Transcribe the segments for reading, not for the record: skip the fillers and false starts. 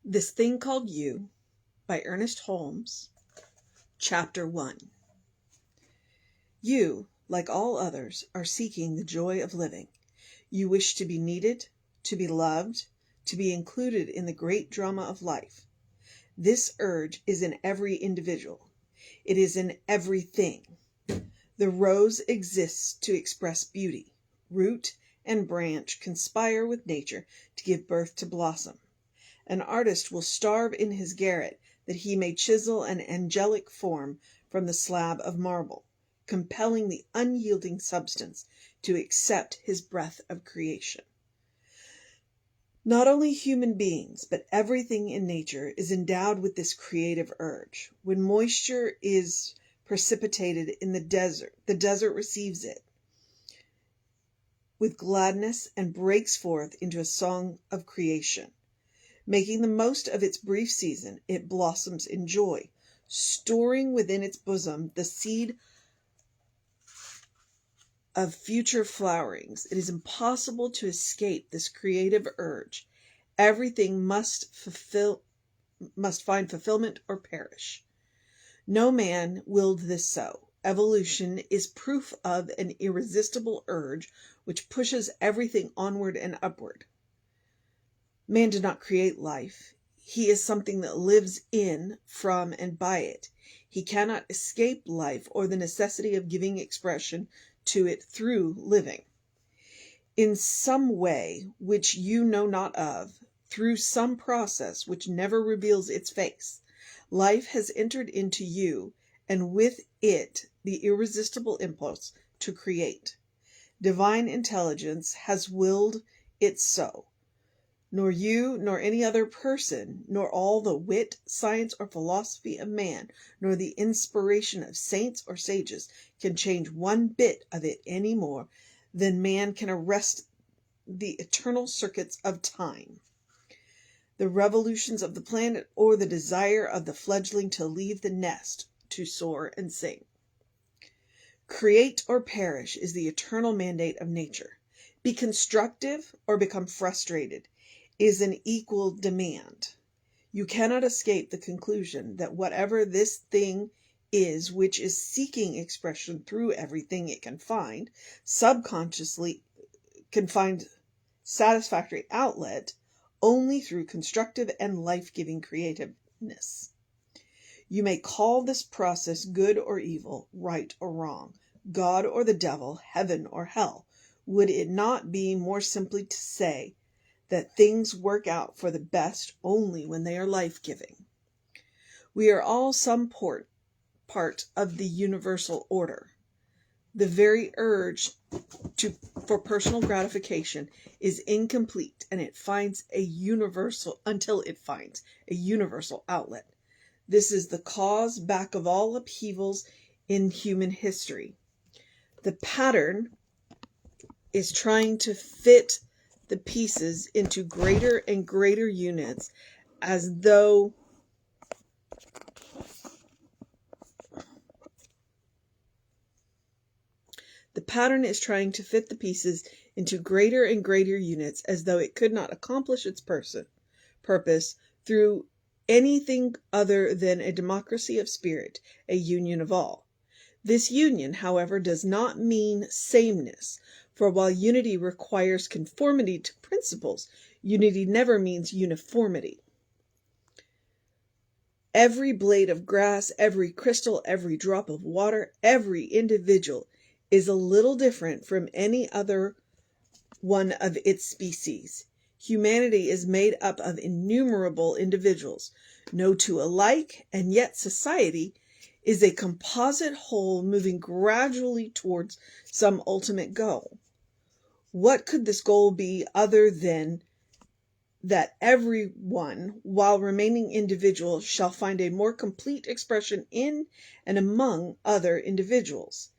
This Thing Called You by Ernest Holmes, Chapter 1. You, like all others, are seeking the joy of living. You wish to be needed, to be loved, to be included in the great drama of life. This urge is in every individual. It is in everything. The rose exists to express beauty. Root and branch conspire with nature to give birth to blossom. An artist will starve in his garret that he may chisel an angelic form from the slab of marble, compelling the unyielding substance to accept his breath of creation. Not only human beings, but everything in nature is endowed with this creative urge. When moisture is precipitated in the desert receives it with gladness and breaks forth into a song of creation. Making the most of its brief season, it blossoms in joy, storing within its bosom the seed of future flowerings. It is impossible to escape this creative urge. Everything must find fulfillment or perish. No man willed this so. Evolution is proof of an irresistible urge which pushes everything onward and upward. Man did not create life. He is something that lives in, from, and by it. He cannot escape life or the necessity of giving expression to it through living. In some way which you know not of, through some process which never reveals its face, life has entered into you, and with it the irresistible impulse to create. Divine intelligence has willed it so. Nor you, nor any other person, nor all the wit, science, or philosophy of man, nor the inspiration of saints or sages can change one bit of it any more than man can arrest the eternal circuits of time, the revolutions of the planet, or the desire of the fledgling to leave the nest to soar and sing. Create or perish is the eternal mandate of nature. Be constructive or become frustrated is an equal demand. You cannot escape the conclusion that whatever this thing is which is seeking expression through everything it can find, subconsciously can find satisfactory outlet only through constructive and life-giving creativeness. You may call this process good or evil, right or wrong, God or the devil, heaven or hell. Would it not be more simply to say that things work out for the best only when they are life-giving? We are all some part of the universal order. The very urge for personal gratification is incomplete until it finds a universal outlet. This is the cause back of all upheavals in human history. The pattern is trying to fit the pieces into greater and greater units as though it could not accomplish its purpose through anything other than a democracy of spirit, a union of all. This union, however, does not mean sameness, for while unity requires conformity to principles, unity never means uniformity. Every blade of grass, every crystal, every drop of water, every individual is a little different from any other one of its species. Humanity is made up of innumerable individuals, no two alike, and yet society is a composite whole moving gradually towards some ultimate goal. What could this goal be other than that every one, while remaining individual, shall find a more complete expression in and among other individuals?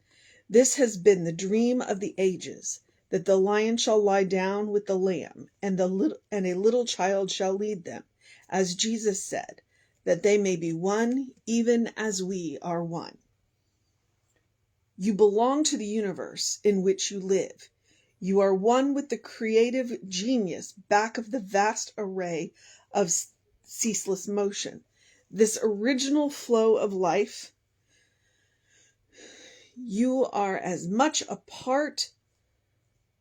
This has been the dream of the ages, that the lion shall lie down with the lamb, and a little child shall lead them, as Jesus said, that they may be one, even as we are one. You belong to the universe in which you live. You are one with the creative genius back of the vast array of ceaseless motion. This original flow of life, you are as much a part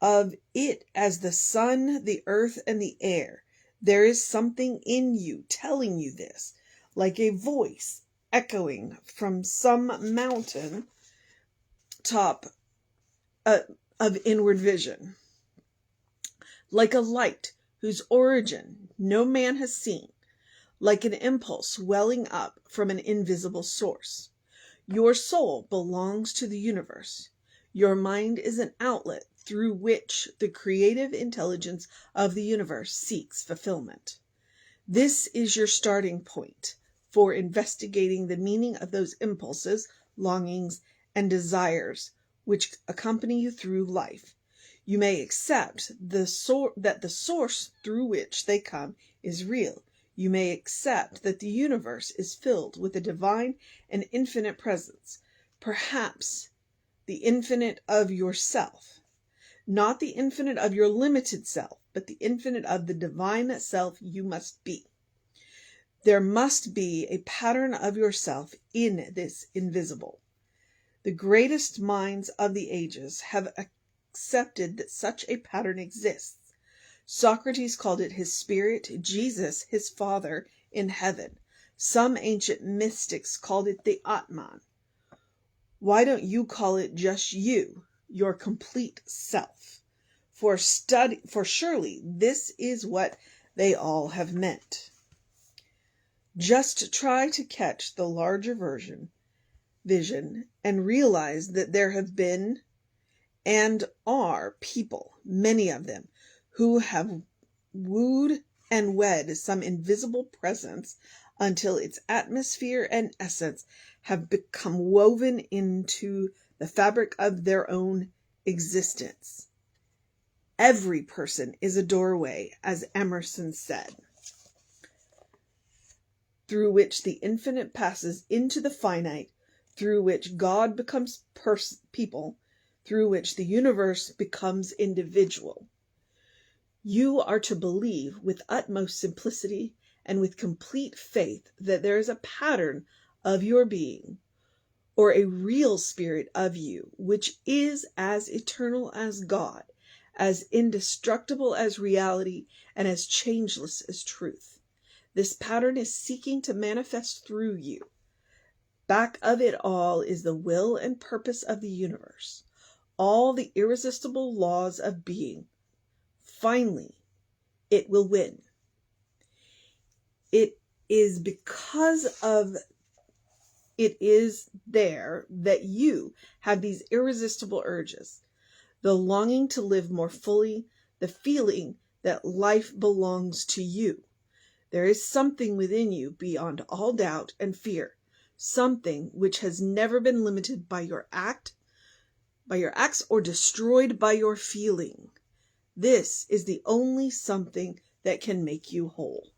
of it as the sun, the earth, and the air. There is something in you telling you this, like a voice echoing from some mountain top of inward vision, like a light whose origin no man has seen, like an impulse welling up from an invisible source. Your soul belongs to the universe. Your mind is an outlet through which the creative intelligence of the universe seeks fulfillment. This is your starting point for investigating the meaning of those impulses, longings, and desires which accompany you through life. You may accept that the source through which they come is real. You may accept that the universe is filled with a divine and infinite presence, perhaps the infinite of yourself. Not the infinite of your limited self, but the infinite of the divine self you must be. There must be a pattern of yourself in this invisible. The greatest minds of the ages have accepted that such a pattern exists. Socrates called it his spirit, Jesus his Father in heaven. Some ancient mystics called it the Atman. Why don't you call it just you, your complete self? For surely this is what they all have meant. Just try to catch the larger vision and realize that there have been and are people, many of them, who have wooed and wed some invisible presence until its atmosphere and essence have become woven into the fabric of their own existence. Every person is a doorway, as Emerson said, through which the infinite passes into the finite, through which God becomes people, through which the universe becomes individual. You are to believe with utmost simplicity and with complete faith that there is a pattern of your being, or a real spirit of you, which is as eternal as God, as indestructible as reality, and as changeless as truth. This pattern is seeking to manifest through you. Back of it all is the will and purpose of the universe, all the irresistible laws of being. Finally, it will win. It is because of it is there that you have these irresistible urges, the longing to live more fully, the feeling that life belongs to you. There is something within you beyond all doubt and fear, something which has never been limited by your acts or destroyed by your feeling. This is the only something that can make you whole.